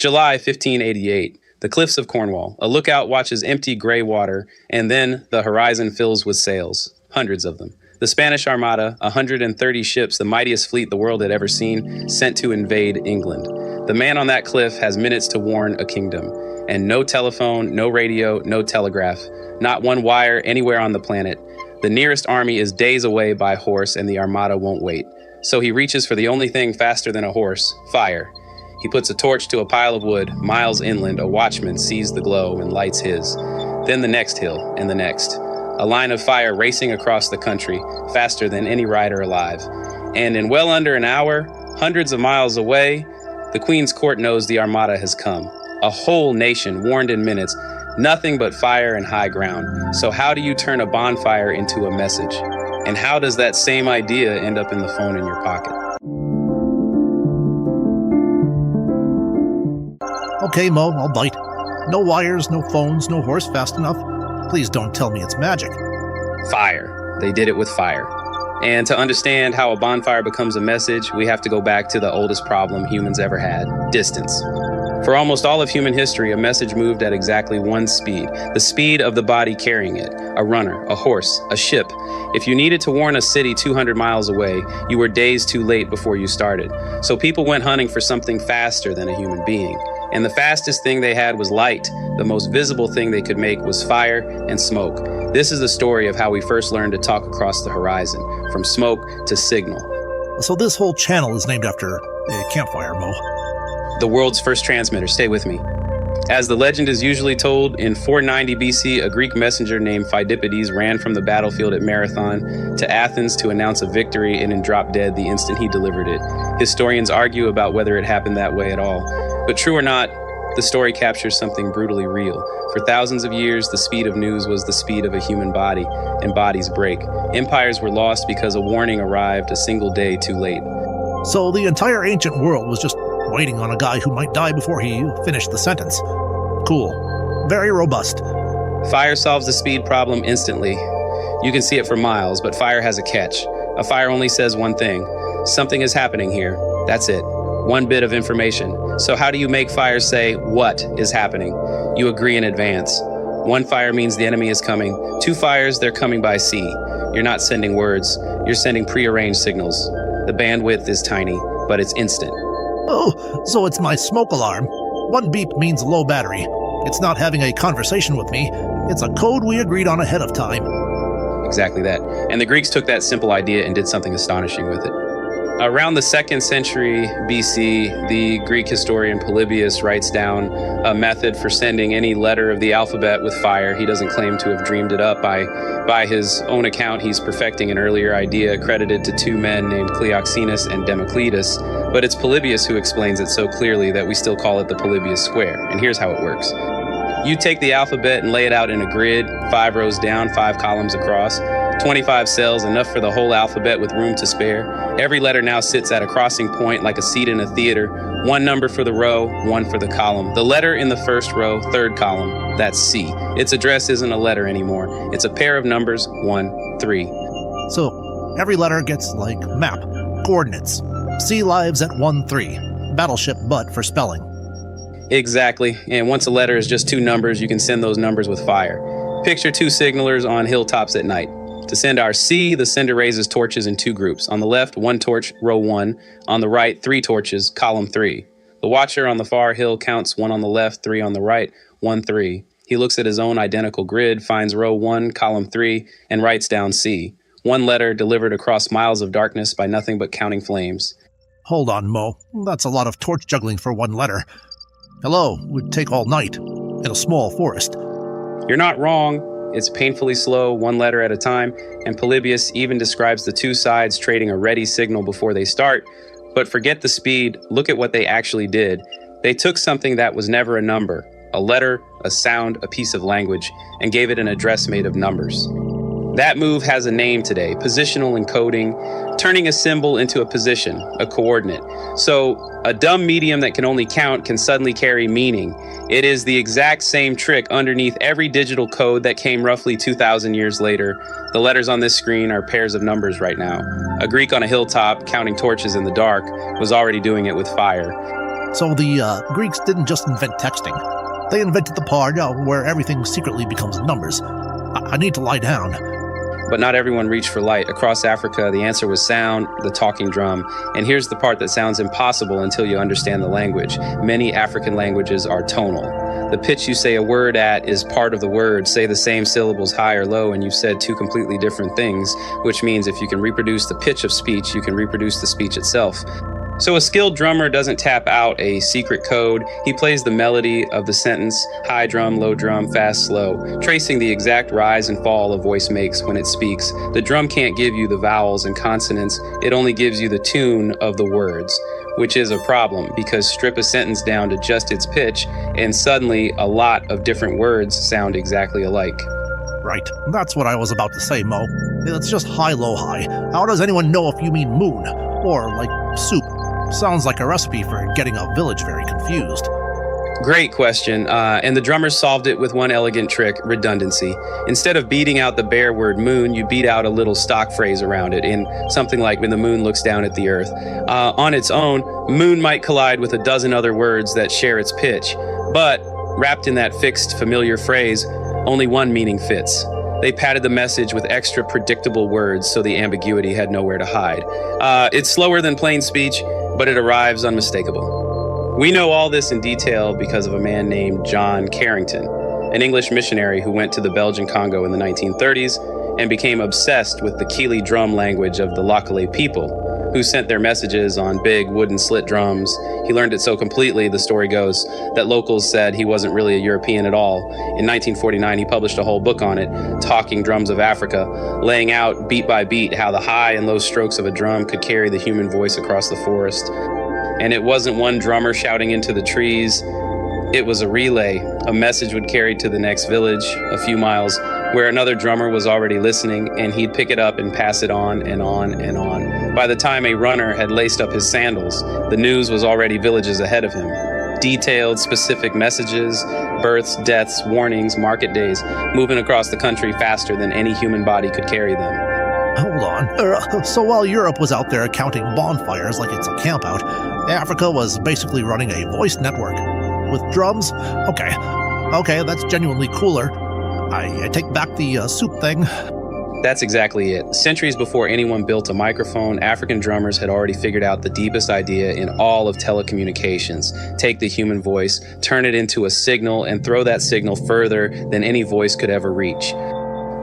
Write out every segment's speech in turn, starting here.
July 1588. The cliffs of Cornwall. A lookout watches empty gray water, and then the horizon fills with sails. Hundreds of them. The Spanish Armada, 130 ships, the mightiest fleet the world had ever seen, sent to invade England. The man on that cliff has minutes to warn a kingdom. And no telephone, no radio, no telegraph. Not one wire anywhere on the planet. The nearest army is days away by horse, and the Armada won't wait. So he reaches for the only thing faster than a horse, fire. He puts a torch to a pile of wood. Miles inland, a watchman sees the glow and lights his. Then the next hill, and the next. A line of fire racing across the country, faster than any rider alive. And in well under an hour, hundreds of miles away, the Queen's court knows the Armada has come. A whole nation warned in minutes, nothing but fire and high ground. So how do you turn a bonfire into a message? And how does that same idea end up in the phone in your pocket? Okay, Mo, I'll bite. No wires, no phones, no horse fast enough. Please don't tell me it's magic. Fire. They did it with fire. And to understand how a bonfire becomes a message, we have to go back to the oldest problem humans ever had, distance. For almost all of human history, a message moved at exactly one speed, the speed of the body carrying it, a runner, a horse, a ship. If you needed to warn a city 200 miles away, you were days too late before you started. So people went hunting for something faster than a human being. And the fastest thing they had was light. The most visible thing they could make was fire and smoke. This is the story of how we first learned to talk across the horizon, from smoke to signal. So this whole channel is named after a campfire, Mo. The world's first transmitter, stay with me. As the legend is usually told, in 490 BC, a Greek messenger named Phidippides ran from the battlefield at Marathon to Athens to announce a victory and then dropped dead the instant he delivered it. Historians argue about whether it happened that way at all. But true or not, the story captures something brutally real. For thousands of years, the speed of news was the speed of a human body, and bodies break. Empires were lost because a warning arrived a single day too late. So the entire ancient world was just waiting on a guy who might die before he finished the sentence. Cool. Very robust. Fire solves the speed problem instantly. You can see it for miles, but fire has a catch. A fire only says one thing. Something is happening here. That's it. One bit of information. So how do you make fire say what is happening? You agree in advance. One fire means the enemy is coming. Two fires, they're coming by sea. You're not sending words. You're sending prearranged signals. The bandwidth is tiny, but it's instant. Oh, so it's my smoke alarm. One beep means low battery. It's not having a conversation with me. It's a code we agreed on ahead of time. Exactly that. And the Greeks took that simple idea and did something astonishing with it. Around the 2nd century BC, the Greek historian Polybius writes down a method for sending any letter of the alphabet with fire. He doesn't claim to have dreamed it up. By his own account, he's perfecting an earlier idea credited to two men named Cleoxenus and Democritus. But it's Polybius who explains it so clearly that we still call it the Polybius square. And here's how it works. You take the alphabet and lay it out in a grid, 5 rows down, 5 columns across, 25 cells, enough for the whole alphabet with room to spare. Every letter now sits at a crossing point like a seat in a theater. 1 number for the row, 1 for the column. The letter in the first row, 3rd column, that's C. Its address isn't a letter anymore. It's a pair of numbers, 1, 3. So every letter gets like map, coordinates. C lives at 1, 3. Battleship but for spelling. Exactly. And once a letter is just 2 numbers, you can send those numbers with fire. Picture 2 signalers on hilltops at night. To send our C, the sender raises torches in 2 groups. On the left, 1 torch, row 1. On the right, 3 torches, column 3. The watcher on the far hill counts 1 on the left, 3 on the right, 1, 3. He looks at his own identical grid, finds row 1, column 3, and writes down C. 1 letter delivered across miles of darkness by nothing but counting flames. Hold on, Mo. That's a lot of torch juggling for 1 letter. Hello, would take all night in a small forest. You're not wrong. It's painfully slow, 1 letter at a time, and Polybius even describes the 2 sides trading a ready signal before they start. But forget the speed, look at what they actually did. They took something that was never a number, a letter, a sound, a piece of language, and gave it an address made of numbers. That move has a name today, positional encoding, turning a symbol into a position, a coordinate. So a dumb medium that can only count can suddenly carry meaning. It is the exact same trick underneath every digital code that came roughly 2,000 years later. The letters on this screen are pairs of numbers right now. A Greek on a hilltop counting torches in the dark was already doing it with fire. So the Greeks didn't just invent texting. They invented the part where everything secretly becomes numbers. I need to lie down. But not everyone reached for light. Across Africa, the answer was sound, the talking drum. And here's the part that sounds impossible until you understand the language. Many African languages are tonal. The pitch you say a word at is part of the word. Say the same syllables high or low, and you've said two completely different things, which means if you can reproduce the pitch of speech, you can reproduce the speech itself. So a skilled drummer doesn't tap out a secret code. He plays the melody of the sentence, high drum, low drum, fast, slow, tracing the exact rise and fall a voice makes when it speaks. The drum can't give you the vowels and consonants. It only gives you the tune of the words, which is a problem because strip a sentence down to just its pitch and suddenly a lot of different words sound exactly alike. Right, that's what I was about to say, Mo. It's just high, low, high. How does anyone know if you mean moon? Or, like, soup? Sounds like a recipe for getting a village very confused. Great question, and the drummers solved it with one elegant trick, redundancy. Instead of beating out the bare word moon, you beat out a little stock phrase around it in something like when the moon looks down at the earth. On its own, moon might collide with a dozen other words that share its pitch, but wrapped in that fixed, familiar phrase, only one meaning fits. They padded the message with extra predictable words so the ambiguity had nowhere to hide. It's slower than plain speech, but it arrives unmistakable. We know all this in detail because of a man named John Carrington, an English missionary who went to the Belgian Congo in the 1930s and became obsessed with the Kili drum language of the Lokale people, who sent their messages on big wooden slit drums. He learned it so completely, the story goes, that locals said he wasn't really a European at all. In 1949, he published a whole book on it, Talking Drums of Africa, laying out beat by beat how the high and low strokes of a drum could carry the human voice across the forest. And it wasn't one drummer shouting into the trees. It was a relay. A message would carry to the next village, a few miles, where another drummer was already listening, and he'd pick it up and pass it on and on and on. By the time a runner had laced up his sandals, the news was already villages ahead of him. Detailed, specific messages, births, deaths, warnings, market days, moving across the country faster than any human body could carry them. Hold on. So while Europe was out there counting bonfires like it's a campout, Africa was basically running a voice network. With drums? Okay, that's genuinely cooler. I take back the soup thing. That's exactly it. Centuries before anyone built a microphone, African drummers had already figured out the deepest idea in all of telecommunications. Take the human voice, turn it into a signal, and throw that signal further than any voice could ever reach.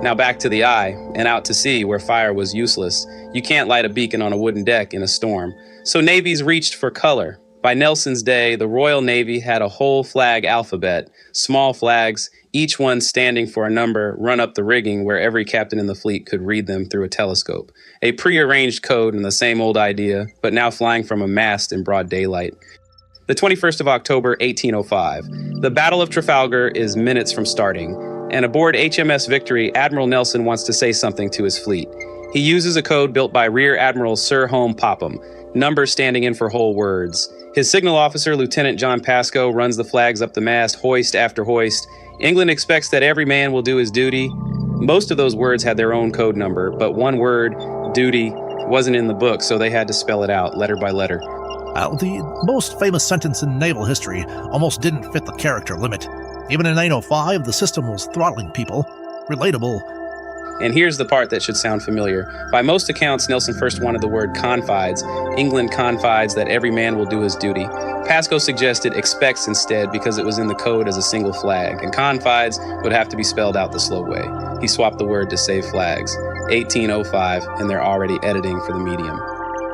Now back to the eye, and out to sea where fire was useless. You can't light a beacon on a wooden deck in a storm. So navies reached for color. By Nelson's day, the Royal Navy had a whole flag alphabet, small flags, each one standing for a number, run up the rigging where every captain in the fleet could read them through a telescope. A prearranged code and the same old idea, but now flying from a mast in broad daylight. The 21st of October, 1805. The Battle of Trafalgar is minutes from starting, and aboard HMS Victory, Admiral Nelson wants to say something to his fleet. He uses a code built by Rear Admiral Sir Home Popham, numbers standing in for whole words. His signal officer, Lieutenant John Pascoe, runs the flags up the mast, hoist after hoist. England expects that every man will do his duty. Most of those words had their own code number, but one word, duty, wasn't in the book, so they had to spell it out, letter by letter. The most famous sentence in naval history almost didn't fit the character limit. Even in 1905, the system was throttling people. Relatable. And here's the part that should sound familiar. By most accounts, Nelson first wanted the word confides. England confides that every man will do his duty. Pascoe suggested expects instead because it was in the code as a single flag, and confides would have to be spelled out the slow way. He swapped the word to save flags. 1805, and they're already editing for the medium.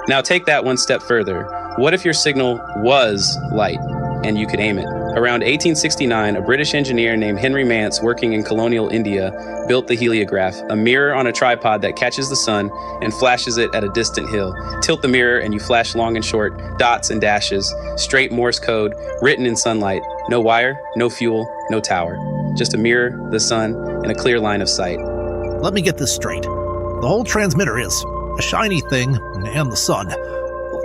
Now take that one step further. What if your signal was light and you could aim it? Around 1869, a British engineer named Henry Mance, working in colonial India, built the heliograph, a mirror on a tripod that catches the sun and flashes it at a distant hill. Tilt the mirror and you flash long and short, dots and dashes, straight Morse code, written in sunlight. No wire, no fuel, no tower. Just a mirror, the sun, and a clear line of sight. Let me get this straight. The whole transmitter is a shiny thing and the sun.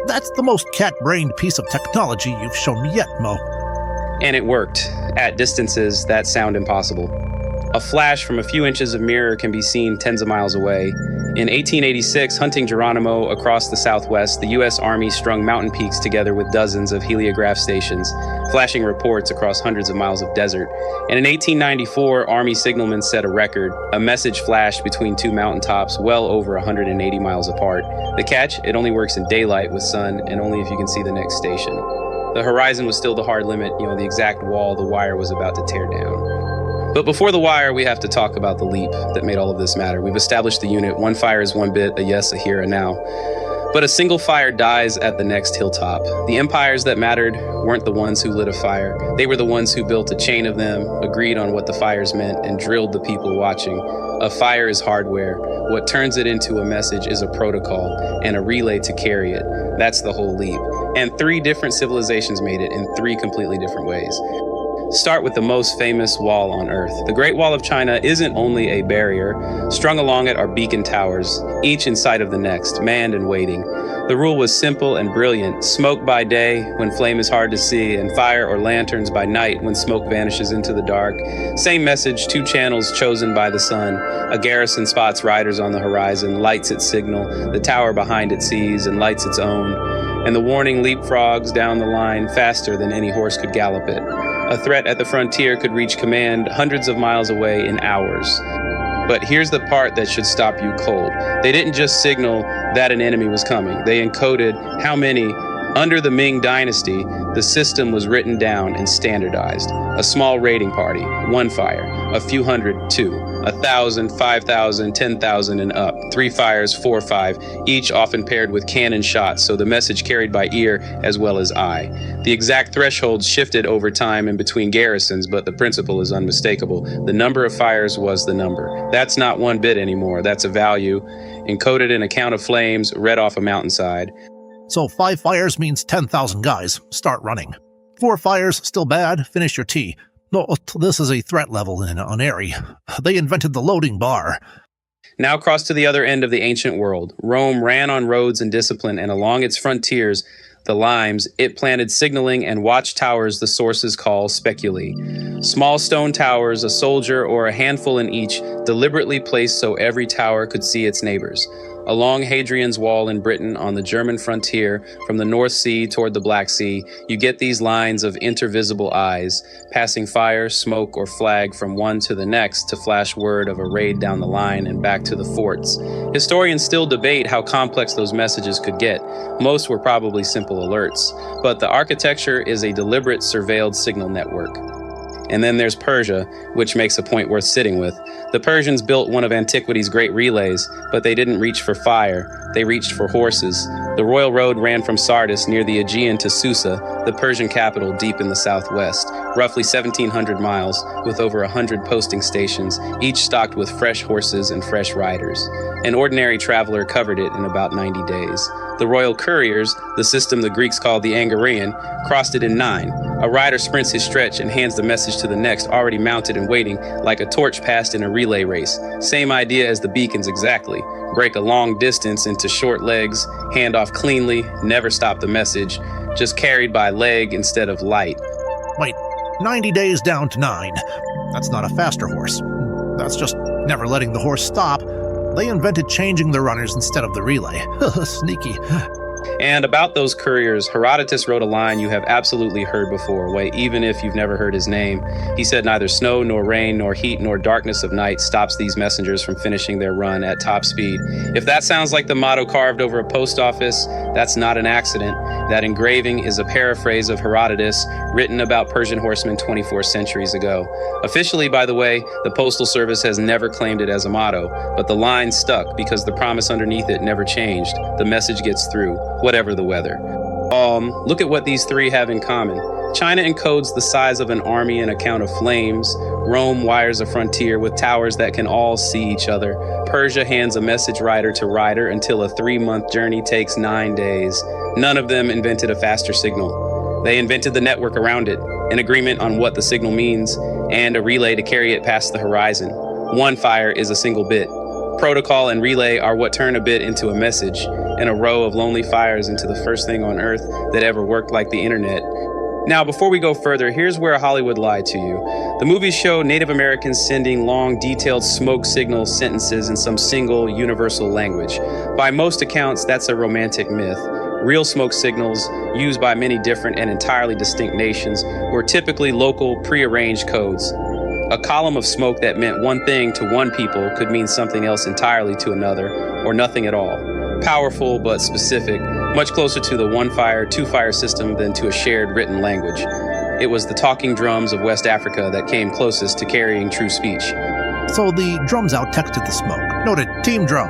That's the most cat-brained piece of technology you've shown me yet, Mo. And it worked, at distances that sound impossible. A flash from a few inches of mirror can be seen tens of miles away. In 1886, hunting Geronimo across the Southwest, the U.S. Army strung mountain peaks together with dozens of heliograph stations, flashing reports across hundreds of miles of desert. And in 1894, Army signalmen set a record. A message flashed between two mountaintops well over 180 miles apart. The catch? It only works in daylight with sun and only if you can see the next station. The horizon was still the hard limit, the exact wall the wire was about to tear down. But before the wire, we have to talk about the leap that made all of this matter. We've established the unit. One fire is one bit, a yes, a here, a now. But a single fire dies at the next hilltop. The empires that mattered weren't the ones who lit a fire. They were the ones who built a chain of them, agreed on what the fires meant, and drilled the people watching. A fire is hardware. What turns it into a message is a protocol and a relay to carry it. That's the whole leap. And 3 different civilizations made it in 3 completely different ways. Start with the most famous wall on Earth. The Great Wall of China isn't only a barrier. Strung along it are beacon towers, each in sight of the next, manned and waiting. The rule was simple and brilliant. Smoke by day when flame is hard to see, and fire or lanterns by night when smoke vanishes into the dark. Same message, 2 channels chosen by the sun. A garrison spots riders on the horizon, lights its signal. The tower behind it sees and lights its own. And the warning leapfrogs down the line faster than any horse could gallop it. A threat at the frontier could reach command hundreds of miles away in hours. But here's the part that should stop you cold. They didn't just signal that an enemy was coming. They encoded how many. Under the Ming Dynasty, the system was written down and standardized. A small raiding party, 1 fire. A few hundred, 2. 1,000, 5,000, 10,000 and up. 3 fires, 4, 5, each often paired with cannon shots, so the message carried by ear as well as eye. The exact thresholds shifted over time and between garrisons, but the principle is unmistakable. The number of fires was the number. That's not 1 bit anymore. That's a value, encoded in a count of flames, read off a mountainside. So 5 fires means 10,000 guys. Start running. 4 fires, still bad, finish your tea. No, this is a threat level in unairy. They invented the loading bar. Now cross to the other end of the ancient world. Rome ran on roads and discipline, and along its frontiers, the limes, it planted signaling and watchtowers the sources call speculi. Small stone towers, a soldier or a handful in each, deliberately placed so every tower could see its neighbors. Along Hadrian's Wall in Britain on the German frontier, from the North Sea toward the Black Sea, you get these lines of intervisible eyes, passing fire, smoke, or flag from one to the next to flash word of a raid down the line and back to the forts. Historians still debate how complex those messages could get. Most were probably simple alerts, but the architecture is a deliberate surveilled signal network. And then there's Persia, which makes a point worth sitting with. The Persians built one of antiquity's great relays, but they didn't reach for fire. They reached for horses. The royal road ran from Sardis near the Aegean to Susa, the Persian capital deep in the southwest, roughly 1,700 miles, with over 100 posting stations, each stocked with fresh horses and fresh riders. An ordinary traveler covered it in about 90 days. The royal couriers, the system the Greeks called the Angarian, crossed it in 9. A rider sprints his stretch and hands the message to the next, already mounted and waiting, like a torch passed in a relay race. Same idea as the beacons exactly. Break a long distance into short legs, hand off cleanly, never stop the message, just carried by leg instead of light. Wait, 90 days down to 9. That's not a faster horse. That's just never letting the horse stop. They invented changing the runners instead of the relay. Sneaky. And about those couriers, Herodotus wrote a line you have absolutely heard before, even if you've never heard his name. He said neither snow nor rain nor heat nor darkness of night stops these messengers from finishing their run at top speed. If that sounds like the motto carved over a post office, that's not an accident. That engraving is a paraphrase of Herodotus, written about Persian horsemen 24 centuries ago. Officially, by the way, the Postal Service has never claimed it as a motto, but the line stuck because the promise underneath it never changed. The message gets through, whatever the weather. Look at what these 3 have in common. China encodes the size of an army in a count of flames. Rome wires a frontier with towers that can all see each other. Persia hands a message rider to rider until a 3-month journey takes 9 days. None of them invented a faster signal. They invented the network around it, an agreement on what the signal means, and a relay to carry it past the horizon. 1 fire is a single bit. Protocol and relay are what turn a bit into a message, and a row of lonely fires into the first thing on Earth that ever worked like the internet. Now, before we go further, here's where Hollywood lied to you. The movies show Native Americans sending long, detailed smoke signal sentences in some single, universal language. By most accounts, that's a romantic myth. Real smoke signals, used by many different and entirely distinct nations, were typically local, prearranged codes. A column of smoke that meant one thing to one people could mean something else entirely to another, or nothing at all. Powerful but specific, much closer to the one-fire, two-fire system than to a shared written language. It was the talking drums of West Africa that came closest to carrying true speech. So the drums out-texted the smoke. Noted, Team Drum.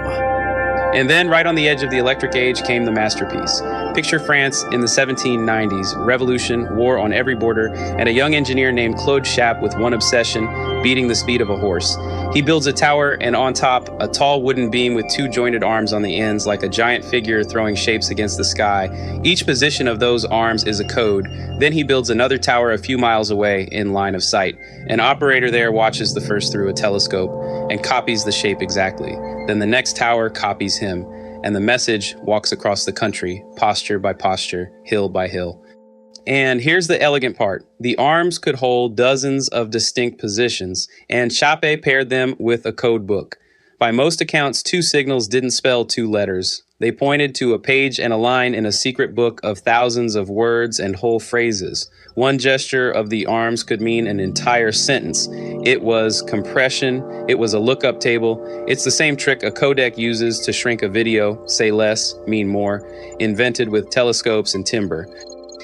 And then, right on the edge of the electric age, came the masterpiece. Picture France in the 1790s, revolution, war on every border, and a young engineer named Claude Chappe with one obsession, beating the speed of a horse. He builds a tower, and on top, a tall wooden beam with two jointed arms on the ends, like a giant figure throwing shapes against the sky. Each position of those arms is a code. Then he builds another tower a few miles away in line of sight. An operator there watches the first through a telescope and copies the shape exactly. Then the next tower copies him, and the message walks across the country, posture by posture, hill by hill. And here's the elegant part. The arms could hold dozens of distinct positions, and Chappe paired them with a code book. By most accounts, two signals didn't spell two letters. They pointed to a page and a line in a secret book of thousands of words and whole phrases. One gesture of the arms could mean an entire sentence. It was compression. It was a lookup table. It's the same trick a codec uses to shrink a video, say less, mean more, invented with telescopes and timber.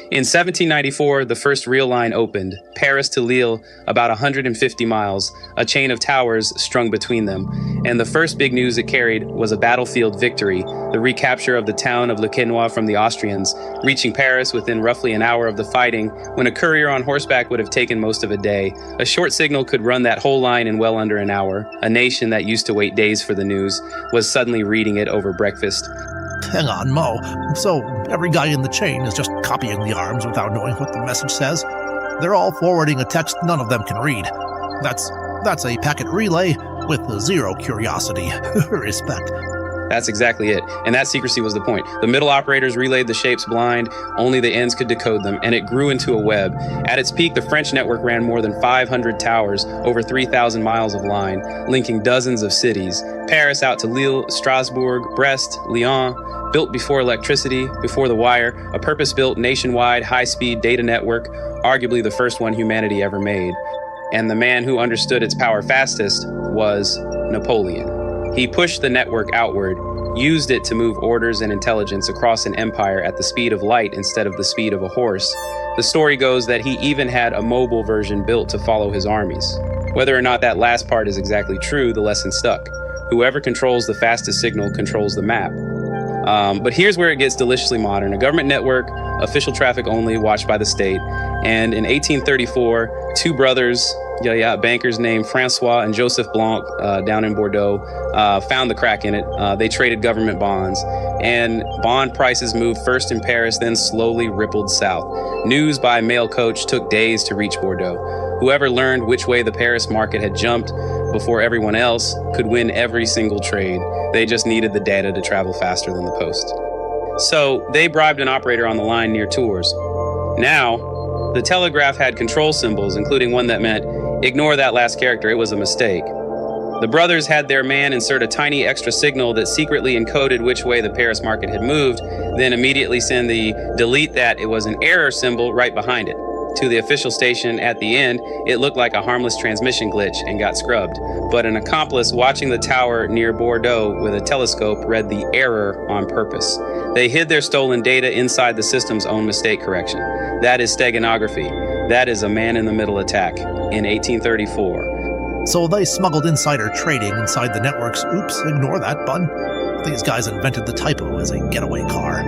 In 1794, the first real line opened, Paris to Lille, about 150 miles, a chain of towers strung between them. And the first big news it carried was a battlefield victory, the recapture of the town of Le Quesnoy from the Austrians, reaching Paris within roughly an hour of the fighting, when a courier on horseback would have taken most of a day. A short signal could run that whole line in well under an hour. A nation that used to wait days for the news was suddenly reading it over breakfast. Hang on, Mo. So every guy in the chain is just copying the arms without knowing what the message says? They're all forwarding a text none of them can read. That's a packet relay with zero curiosity. Respect. That's exactly it. And that secrecy was the point. The middle operators relayed the shapes blind, only the ends could decode them, and it grew into a web. At its peak, the French network ran more than 500 towers, over 3,000 miles of line, linking dozens of cities. Paris out to Lille, Strasbourg, Brest, Lyon, built before electricity, before the wire, a purpose-built nationwide high-speed data network, arguably the first one humanity ever made. And the man who understood its power fastest was Napoleon. He pushed the network outward, used it to move orders and intelligence across an empire at the speed of light instead of the speed of a horse. The story goes that he even had a mobile version built to follow his armies. Whether or not that last part is exactly true, the lesson stuck. Whoever controls the fastest signal controls the map. But here's where it gets deliciously modern. A government network, official traffic only, watched by the state. And in 1834, two brothers, bankers named Francois and Joseph Blanc down in Bordeaux, found the crack in it. They traded government bonds. And bond prices moved first in Paris, then slowly rippled south. News by mail coach took days to reach Bordeaux. Whoever learned which way the Paris market had jumped before everyone else could win every single trade. They just needed the data to travel faster than the post. So they bribed an operator on the line near Tours. Now, the Telegraph had control symbols, including one that meant, ignore that last character, it was a mistake. The brothers had their man insert a tiny extra signal that secretly encoded which way the Paris market had moved, then immediately send the delete that it was an error symbol right behind it. To the official station at the end, it looked like a harmless transmission glitch and got scrubbed. But an accomplice watching the tower near Bordeaux with a telescope read the error on purpose. They hid their stolen data inside the system's own mistake correction. That is steganography. That is a man-in-the-middle attack in 1834. So they smuggled insider trading inside the network's oops, ignore that button. These guys invented the typo as a getaway car.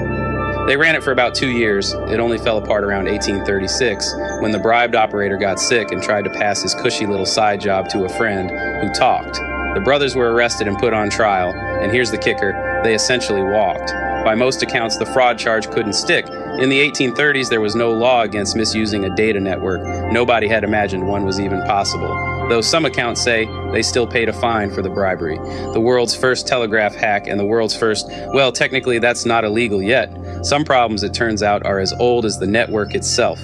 They ran it for about 2 years. It only fell apart around 1836 when the bribed operator got sick and tried to pass his cushy little side job to a friend who talked. The brothers were arrested and put on trial, and here's the kicker, they essentially walked. By most accounts, the fraud charge couldn't stick. In the 1830s, there was no law against misusing a data network. Nobody had imagined one was even possible. Though some accounts say they still paid a fine for the bribery. The world's first telegraph hack and the world's first, well, technically that's not illegal yet. Some problems, it turns out, are as old as the network itself.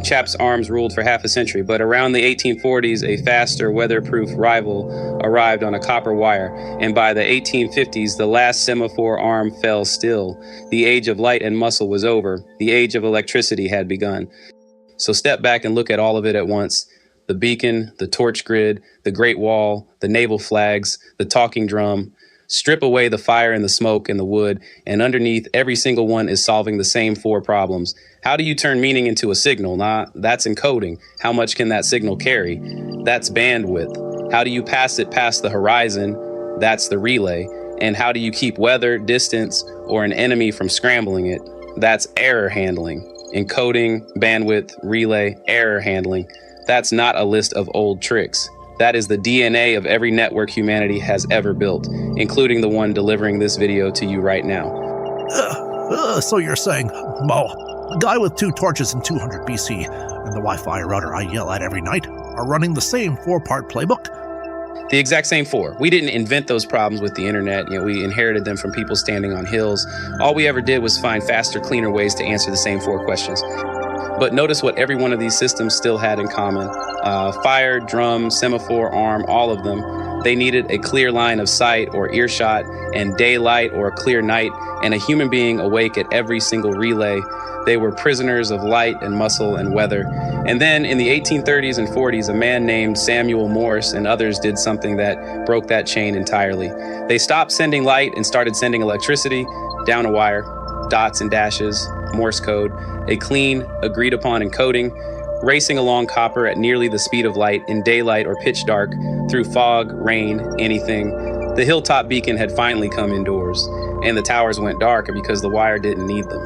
Chappe's arms ruled for half a century, but around the 1840s, a faster, weatherproof rival arrived on a copper wire, and by the 1850s, the last semaphore arm fell still. The age of light and muscle was over. The age of electricity had begun. So step back and look at all of it at once. The beacon, the torch grid, the Great Wall, the naval flags, the talking drum. Strip away the fire and the smoke and the wood, and underneath every single one is solving the same four problems. How do you turn meaning into a signal? That's encoding. How much can that signal carry? That's bandwidth. How do you pass it past the horizon? That's the relay. And how do you keep weather, distance, or an enemy from scrambling it? That's error handling. Encoding, bandwidth, relay, error handling. That's not a list of old tricks. That is the DNA of every network humanity has ever built, including the one delivering this video to you right now. So you're saying, Mo, the guy with 2 torches in 200 BC and the Wi-Fi router I yell at every night are running the same 4-part playbook? The exact same 4. We didn't invent those problems with the internet. We inherited them from people standing on hills. All we ever did was find faster, cleaner ways to answer the same 4 questions. But notice what every one of these systems still had in common. Fire, drum, semaphore, arm, all of them. They needed a clear line of sight or earshot, and daylight or a clear night, and a human being awake at every single relay. They were prisoners of light and muscle and weather. And then in the 1830s and 40s, a man named Samuel Morse and others did something that broke that chain entirely. They stopped sending light and started sending electricity down a wire, dots and dashes, Morse code, a clean, agreed upon encoding, racing along copper at nearly the speed of light in daylight or pitch dark, through fog, rain, anything. The hilltop beacon had finally come indoors, and the towers went dark because the wire didn't need them.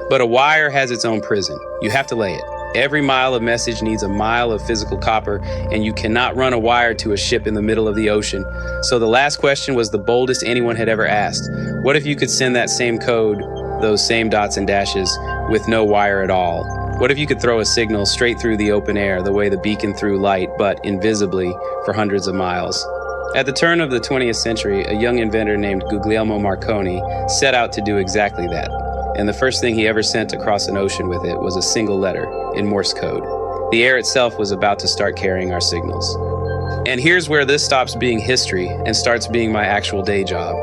But a wire has its own prison. You have to lay it. Every mile of message needs a mile of physical copper, and you cannot run a wire to a ship in the middle of the ocean. So the last question was the boldest anyone had ever asked. What if you could send that same code, those same dots and dashes, with no wire at all? What if you could throw a signal straight through the open air, the way the beacon threw light, but invisibly for hundreds of miles? At the turn of the 20th century, a young inventor named Guglielmo Marconi set out to do exactly that. And the first thing he ever sent across an ocean with it was a single letter in Morse code. The air itself was about to start carrying our signals. And here's where this stops being history and starts being my actual day job.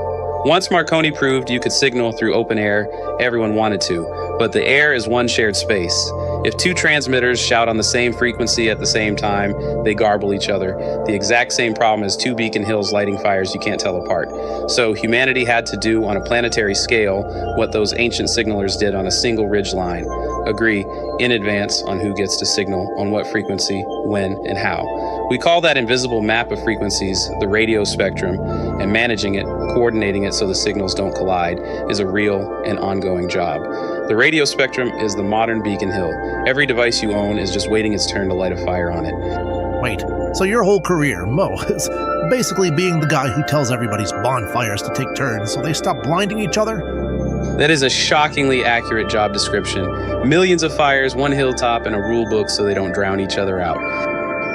Once Marconi proved you could signal through open air, everyone wanted to, but the air is one shared space. If 2 transmitters shout on the same frequency at the same time, they garble each other. The exact same problem as 2 beacon hills lighting fires you can't tell apart. So humanity had to do on a planetary scale what those ancient signalers did on a single ridge line. Agree in advance on who gets to signal, on what frequency, when, and how. We call that invisible map of frequencies the radio spectrum, and managing it, coordinating it so the signals don't collide, is a real and ongoing job. The radio spectrum is the modern beacon hill. Every device you own is just waiting its turn to light a fire on it. Wait, so your whole career, Mo, is basically being the guy who tells everybody's bonfires to take turns so they stop blinding each other? That is a shockingly accurate job description. Millions of fires, 1 hilltop, and a rule book so they don't drown each other out.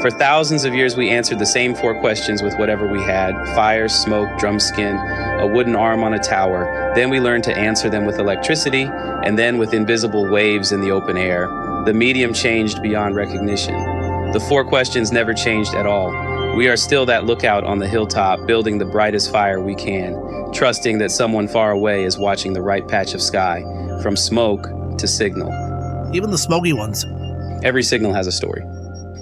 For thousands of years, we answered the same 4 questions with whatever we had: fire, smoke, drum skin, a wooden arm on a tower. Then we learned to answer them with electricity, and then with invisible waves in the open air. The medium changed beyond recognition. The 4 questions never changed at all. We are still that lookout on the hilltop, building the brightest fire we can, trusting that someone far away is watching the right patch of sky, from smoke to signal. Even the smoky ones. Every signal has a story.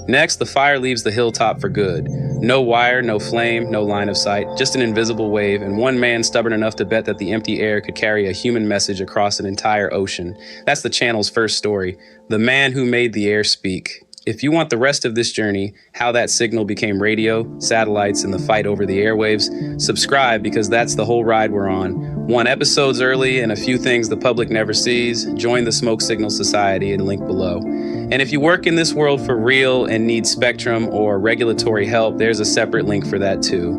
Next, the fire leaves the hilltop for good. No wire, no flame, no line of sight, just an invisible wave, and one man stubborn enough to bet that the empty air could carry a human message across an entire ocean. That's the channel's first story, the man who made the air speak. If you want the rest of this journey, how that signal became radio, satellites, and the fight over the airwaves, subscribe, because that's the whole ride we're on. 1 episodes early and a few things the public never sees. Join the Smoke Signal Society and link below. And if you work in this world for real and need spectrum or regulatory help, there's a separate link for that too.